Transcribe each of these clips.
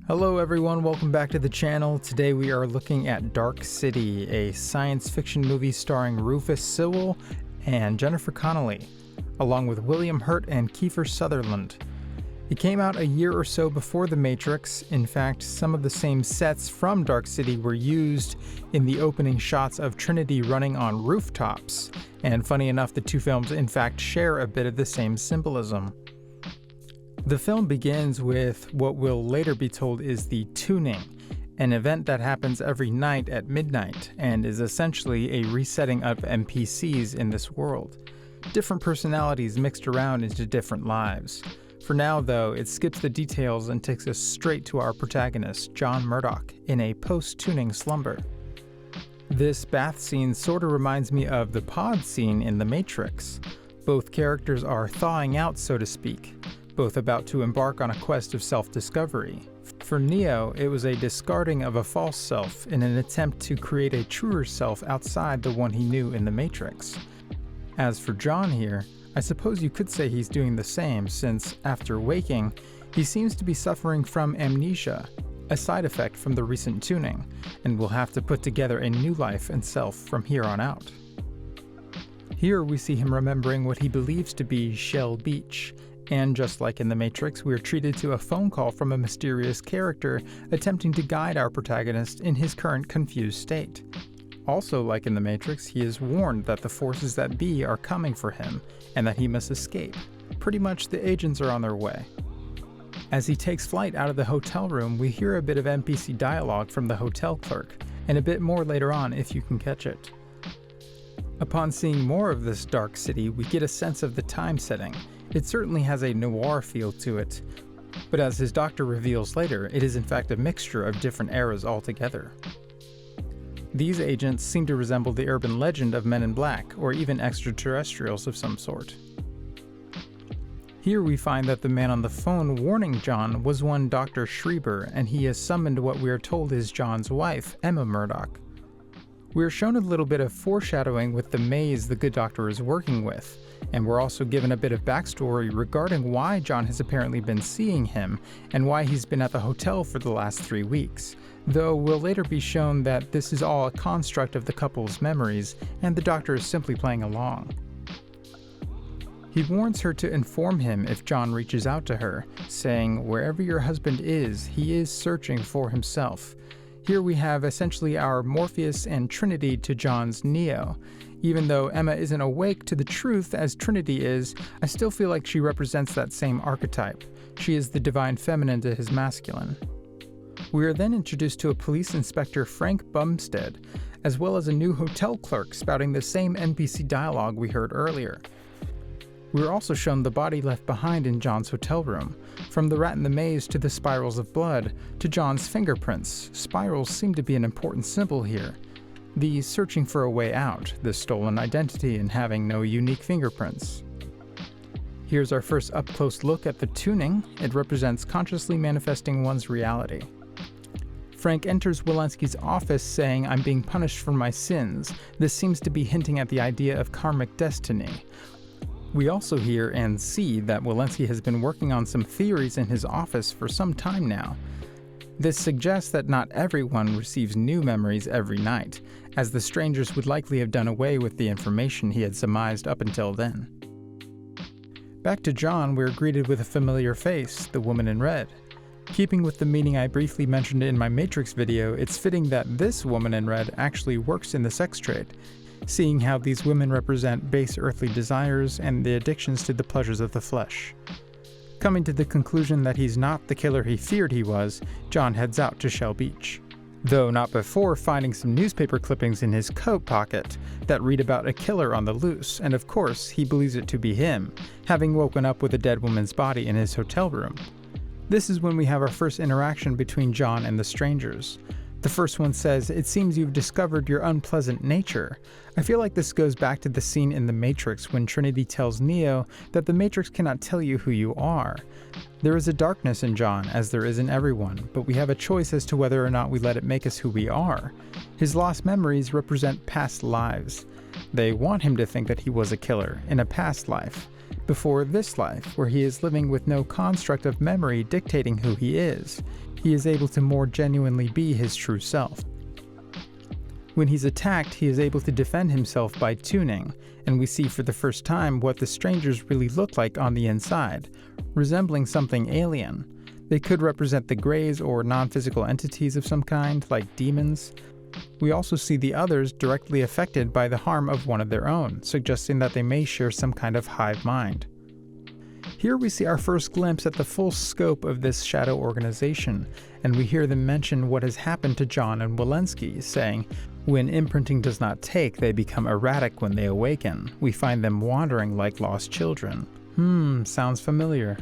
Hello everyone, welcome back to the channel. Today we are looking at Dark City, a science fiction movie starring Rufus Sewell and Jennifer Connelly, along with William Hurt and Kiefer Sutherland. It came out a year or so before The Matrix. In fact, some of the same sets from Dark City were used in the opening shots of Trinity running on rooftops. And funny enough, the two films in fact share a bit of the same symbolism. The film begins with what will later be told is the tuning, an event that happens every night at midnight and is essentially a resetting of NPCs in this world. Different personalities mixed around into different lives. For now, though, it skips the details and takes us straight to our protagonist, John Murdoch, in a post-tuning slumber. This bath scene sorta reminds me of the pod scene in The Matrix. Both characters are thawing out, so to speak, both about to embark on a quest of self-discovery. For Neo, it was a discarding of a false self in an attempt to create a truer self outside the one he knew in The Matrix. As for John here, I suppose you could say he's doing the same, since after waking, he seems to be suffering from amnesia, a side effect from the recent tuning, and will have to put together a new life and self from here on out. Here we see him remembering what he believes to be Shell Beach, and just like in The Matrix, we are treated to a phone call from a mysterious character attempting to guide our protagonist in his current confused state. Also like in The Matrix, he is warned that the forces that be are coming for him, and that he must escape. Pretty much the agents are on their way. As he takes flight out of the hotel room, we hear a bit of NPC dialogue from the hotel clerk, and a bit more later on if you can catch it. Upon seeing more of this dark city, we get a sense of the time setting. It certainly has a noir feel to it, but as his doctor reveals later, it is in fact a mixture of different eras altogether. These agents seem to resemble the urban legend of Men in Black, or even extraterrestrials of some sort. Here we find that the man on the phone warning John was one Dr. Schreiber, and he has summoned what we are told is John's wife, Emma Murdoch. We are shown a little bit of foreshadowing with the maze the good doctor is working with, and we're also given a bit of backstory regarding why John has apparently been seeing him, and why he's been at the hotel for the last 3 weeks, though we'll later be shown that this is all a construct of the couple's memories, and the doctor is simply playing along. He warns her to inform him if John reaches out to her, saying, "Wherever your husband is, he is searching for himself." Here we have essentially our Morpheus and Trinity to John's Neo. Even though Emma isn't awake to the truth as Trinity is, I still feel like she represents that same archetype. She is the divine feminine to his masculine. We are then introduced to a police inspector, Frank Bumstead, as well as a new hotel clerk spouting the same NPC dialogue we heard earlier. We are also shown the body left behind in John's hotel room. From the rat in the maze to the spirals of blood, to John's fingerprints, spirals seem to be an important symbol here. The searching for a way out, the stolen identity, and having no unique fingerprints. Here's our first up-close look at the tuning. It represents consciously manifesting one's reality. Frank enters Walensky's office saying, "I'm being punished for my sins." This seems to be hinting at the idea of karmic destiny. We also hear and see that Walensky has been working on some theories in his office for some time now. This suggests that not everyone receives new memories every night, as the strangers would likely have done away with the information he had surmised up until then. Back to John, we're greeted with a familiar face, the woman in red. Keeping with the meaning I briefly mentioned in my Matrix video, it's fitting that this woman in red actually works in the sex trade, seeing how these women represent base earthly desires and the addictions to the pleasures of the flesh. Coming to the conclusion that he's not the killer he feared he was, John heads out to Shell Beach. Though not before finding some newspaper clippings in his coat pocket that read about a killer on the loose, and of course he believes it to be him, having woken up with a dead woman's body in his hotel room. This is when we have our first interaction between John and the strangers. The first one says, "It seems you've discovered your unpleasant nature." I feel like this goes back to the scene in The Matrix when Trinity tells Neo that the Matrix cannot tell you who you are. There is a darkness in John, as there is in everyone, but we have a choice as to whether or not we let it make us who we are. His lost memories represent past lives. They want him to think that he was a killer in a past life. before this life, where he is living with no construct of memory dictating who he is. He is able to more genuinely be his true self. When he's attacked, he is able to defend himself by tuning, and we see for the first time what the strangers really look like on the inside, resembling something alien. They could represent the Greys or non-physical entities of some kind, like demons. We also see the others directly affected by the harm of one of their own, suggesting that they may share some kind of hive mind. Here we see our first glimpse at the full scope of this shadow organization, and we hear them mention what has happened to John and Walensky, saying, when imprinting does not take, they become erratic when they awaken. We find them wandering like lost children. Sounds familiar.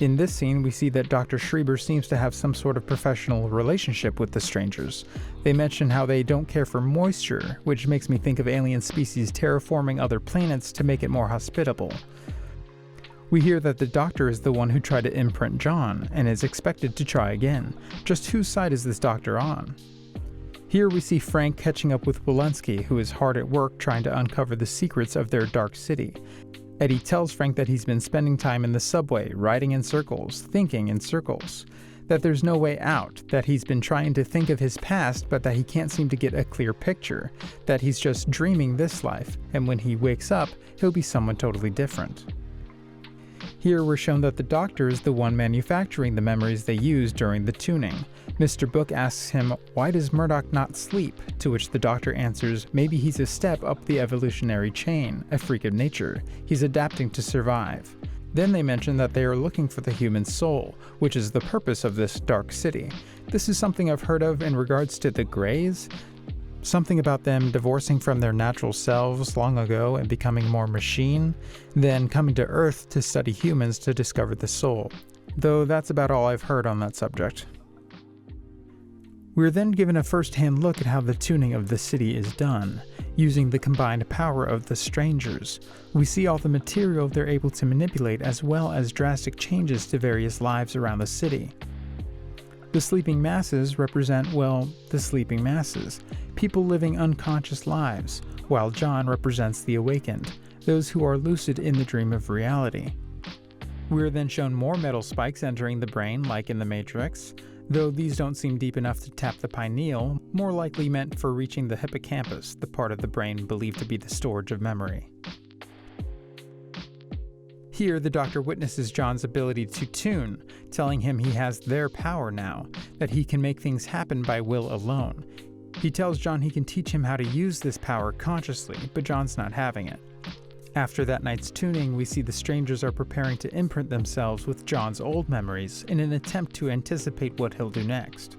In this scene, we see that Dr. Schreiber seems to have some sort of professional relationship with the strangers. They mention how they don't care for moisture, which makes me think of alien species terraforming other planets to make it more hospitable. We hear that the doctor is the one who tried to imprint John, and is expected to try again. Just whose side is this doctor on? Here we see Frank catching up with Walensky, who is hard at work trying to uncover the secrets of their dark city. Eddie tells Frank that he's been spending time in the subway, riding in circles, thinking in circles. That there's no way out, that he's been trying to think of his past but that he can't seem to get a clear picture, that he's just dreaming this life, and when he wakes up, he'll be someone totally different. Here we're shown that the doctor is the one manufacturing the memories they use during the tuning. Mr. Book asks him, why does Murdoch not sleep? To which the doctor answers, maybe he's a step up the evolutionary chain, a freak of nature. He's adapting to survive. Then they mention that they are looking for the human soul, which is the purpose of this dark city. This is something I've heard of in regards to the Greys. Something about them divorcing from their natural selves long ago and becoming more machine, then coming to Earth to study humans to discover the soul. Though that's about all I've heard on that subject. We're then given a first-hand look at how the tuning of the city is done, using the combined power of the strangers. We see all the material they're able to manipulate as well as drastic changes to various lives around the city. The sleeping masses represent, well, the sleeping masses, people living unconscious lives, while John represents the awakened, those who are lucid in the dream of reality. We are then shown more metal spikes entering the brain like in the Matrix, though these don't seem deep enough to tap the pineal, more likely meant for reaching the hippocampus, the part of the brain believed to be the storage of memory. Here, the doctor witnesses John's ability to tune, telling him he has their power now, that he can make things happen by will alone. He tells John he can teach him how to use this power consciously, but John's not having it. After that night's tuning, we see the strangers are preparing to imprint themselves with John's old memories in an attempt to anticipate what he'll do next.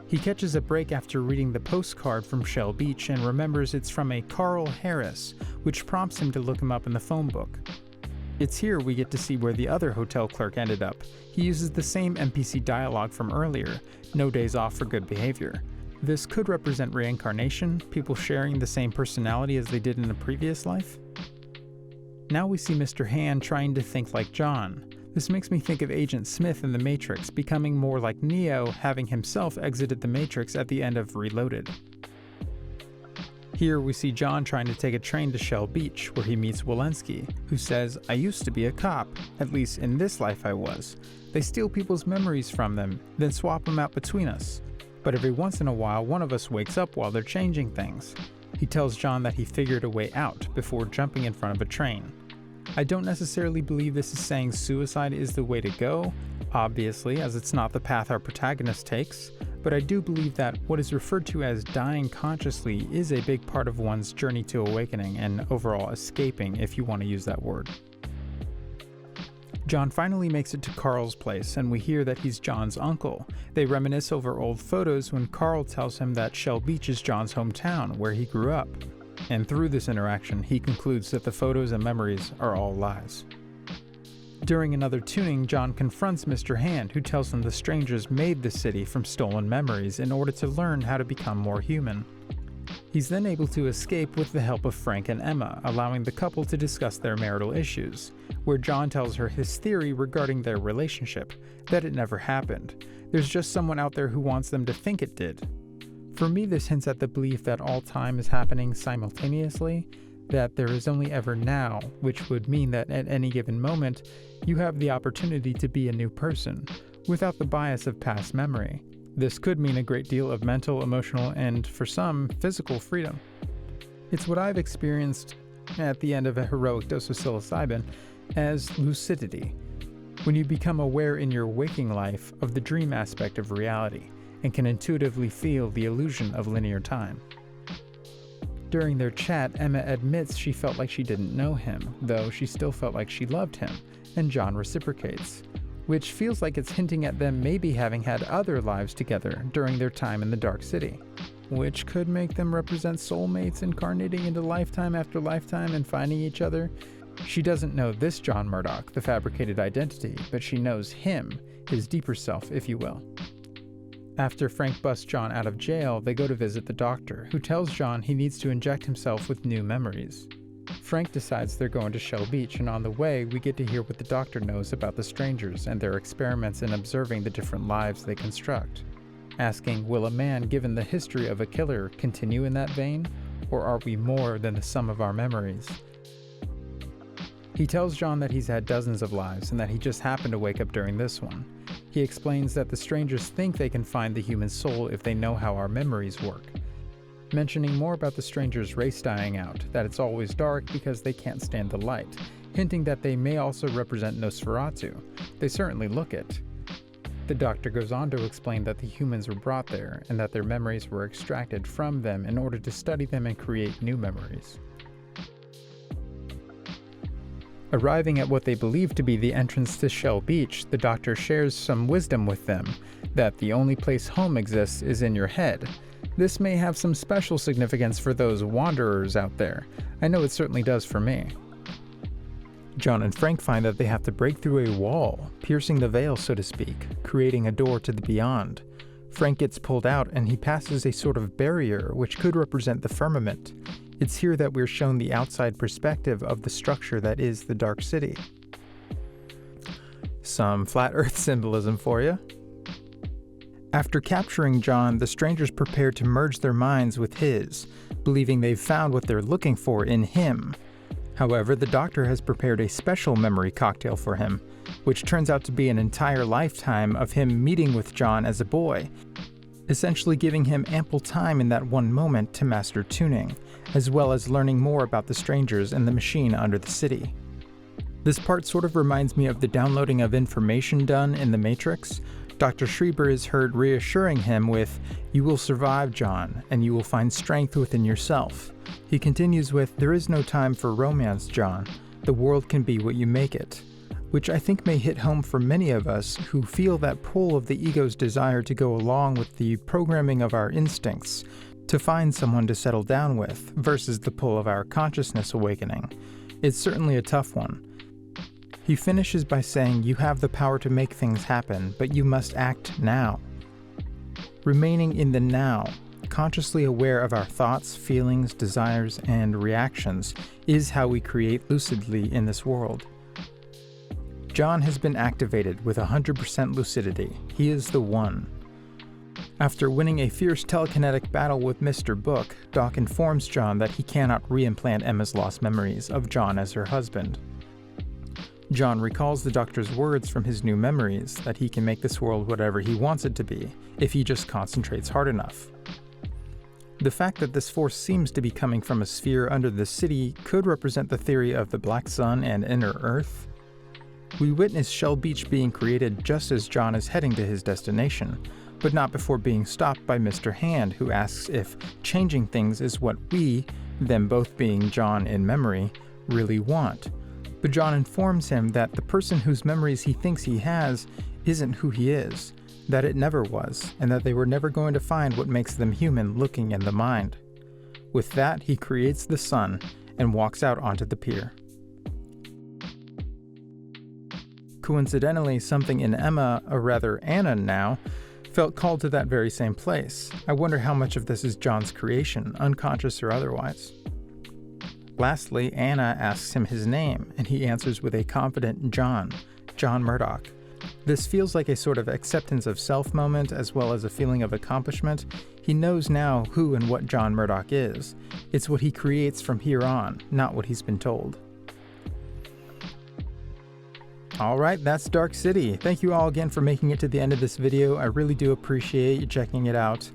He catches a break after reading the postcard from Shell Beach and remembers it's from a Carl Harris, which prompts him to look him up in the phone book. It's here we get to see where the other hotel clerk ended up. He uses the same NPC dialogue from earlier, no days off for good behavior. This could represent reincarnation, people sharing the same personality as they did in a previous life. Now we see Mr. Han trying to think like John. This makes me think of Agent Smith in The Matrix, becoming more like Neo, having himself exited the Matrix at the end of Reloaded. Here we see John trying to take a train to Shell Beach, where he meets Walensky, who says, I used to be a cop, at least in this life I was. They steal people's memories from them, then swap them out between us. But every once in a while, one of us wakes up while they're changing things. He tells John that he figured a way out before jumping in front of a train. I don't necessarily believe this is saying suicide is the way to go, obviously, as it's not the path our protagonist takes, but I do believe that what is referred to as dying consciously is a big part of one's journey to awakening and overall escaping, if you want to use that word. John finally makes it to Carl's place, and we hear that he's John's uncle. They reminisce over old photos when Carl tells him that Shell Beach is John's hometown, where he grew up. And through this interaction, he concludes that the photos and memories are all lies. During another tuning, John confronts Mr. Hand, who tells him the strangers made the city from stolen memories in order to learn how to become more human. He's then able to escape with the help of Frank and Emma, allowing the couple to discuss their marital issues, where John tells her his theory regarding their relationship, that it never happened. There's just someone out there who wants them to think it did. For me, this hints at the belief that all time is happening simultaneously, that there is only ever now, which would mean that at any given moment, you have the opportunity to be a new person, without the bias of past memory. This could mean a great deal of mental, emotional, and, for some, physical freedom. It's what I've experienced at the end of a heroic dose of psilocybin as lucidity, when you become aware in your waking life of the dream aspect of reality and can intuitively feel the illusion of linear time. During their chat, Emma admits she felt like she didn't know him, though she still felt like she loved him, and John reciprocates, which feels like it's hinting at them maybe having had other lives together during their time in the Dark City, which could make them represent soulmates incarnating into lifetime after lifetime and finding each other. She doesn't know this John Murdoch, the fabricated identity, but she knows him, his deeper self, if you will. After Frank busts John out of jail, they go to visit the doctor, who tells John he needs to inject himself with new memories. Frank decides they're going to Shell Beach, and on the way, we get to hear what the doctor knows about the strangers and their experiments in observing the different lives they construct. Asking, will a man given the history of a killer continue in that vein, or are we more than the sum of our memories? He tells John that he's had dozens of lives and that he just happened to wake up during this one. He explains that the strangers think they can find the human soul if they know how our memories work, mentioning more about the strangers' race dying out, that it's always dark because they can't stand the light, hinting that they may also represent Nosferatu. They certainly look it. The doctor goes on to explain that the humans were brought there and that their memories were extracted from them in order to study them and create new memories. Arriving at what they believe to be the entrance to Shell Beach, the doctor shares some wisdom with them, that the only place home exists is in your head. This may have some special significance for those wanderers out there. I know it certainly does for me. John and Frank find that they have to break through a wall, piercing the veil, so to speak, creating a door to the beyond. Frank gets pulled out and he passes a sort of barrier which could represent the firmament. It's here that we're shown the outside perspective of the structure that is the Dark City. Some flat earth symbolism for you. After capturing John, the strangers prepare to merge their minds with his, believing they've found what they're looking for in him. However, the doctor has prepared a special memory cocktail for him, which turns out to be an entire lifetime of him meeting with John as a boy, essentially giving him ample time in that one moment to master tuning, as well as learning more about the strangers and the machine under the city. This part sort of reminds me of the downloading of information done in The Matrix. Dr. Schreiber is heard reassuring him with, "You will survive, John, and you will find strength within yourself." He continues with, "There is no time for romance, John. The world can be what you make it," which I think may hit home for many of us who feel that pull of the ego's desire to go along with the programming of our instincts, to find someone to settle down with, versus the pull of our consciousness awakening. It's certainly a tough one. He finishes by saying, "You have the power to make things happen, but you must act now." Remaining in the now, consciously aware of our thoughts, feelings, desires, and reactions, is how we create lucidly in this world. John has been activated with 100% lucidity. He is the one. After winning a fierce telekinetic battle with Mr. Book, Doc informs John that he cannot re-implant Emma's lost memories of John as her husband. John recalls the doctor's words from his new memories, that he can make this world whatever he wants it to be, if he just concentrates hard enough. The fact that this force seems to be coming from a sphere under the city could represent the theory of the Black Sun and Inner Earth. We witness Shell Beach being created just as John is heading to his destination, but not before being stopped by Mr. Hand, who asks if changing things is what we, them both being John in memory, really want. But John informs him that the person whose memories he thinks he has isn't who he is, that it never was, and that they were never going to find what makes them human looking in the mind. With that, he creates the sun and walks out onto the pier. Coincidentally, something in Emma, or rather Anna now, felt called to that very same place. I wonder how much of this is John's creation, unconscious or otherwise. Lastly, Anna asks him his name, and he answers with a confident John Murdoch. This feels like a sort of acceptance of self moment as well as a feeling of accomplishment. He knows now who and what John Murdoch is. It's what he creates from here on, not what he's been told. Alright, that's Dark City. Thank you all again for making it to the end of this video. I really do appreciate you checking it out.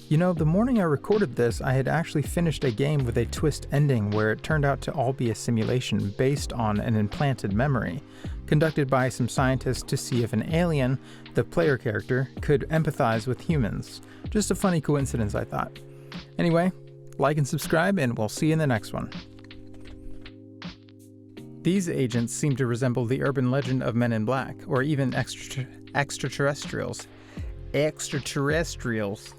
You know, the morning I recorded this, I had actually finished a game with a twist ending where it turned out to all be a simulation based on an implanted memory, conducted by some scientists to see if an alien, the player character, could empathize with humans. Just a funny coincidence, I thought. Anyway, like and subscribe, and we'll see you in the next one. These agents seem to resemble the urban legend of Men in Black, or even extraterrestrials. Extraterrestrials.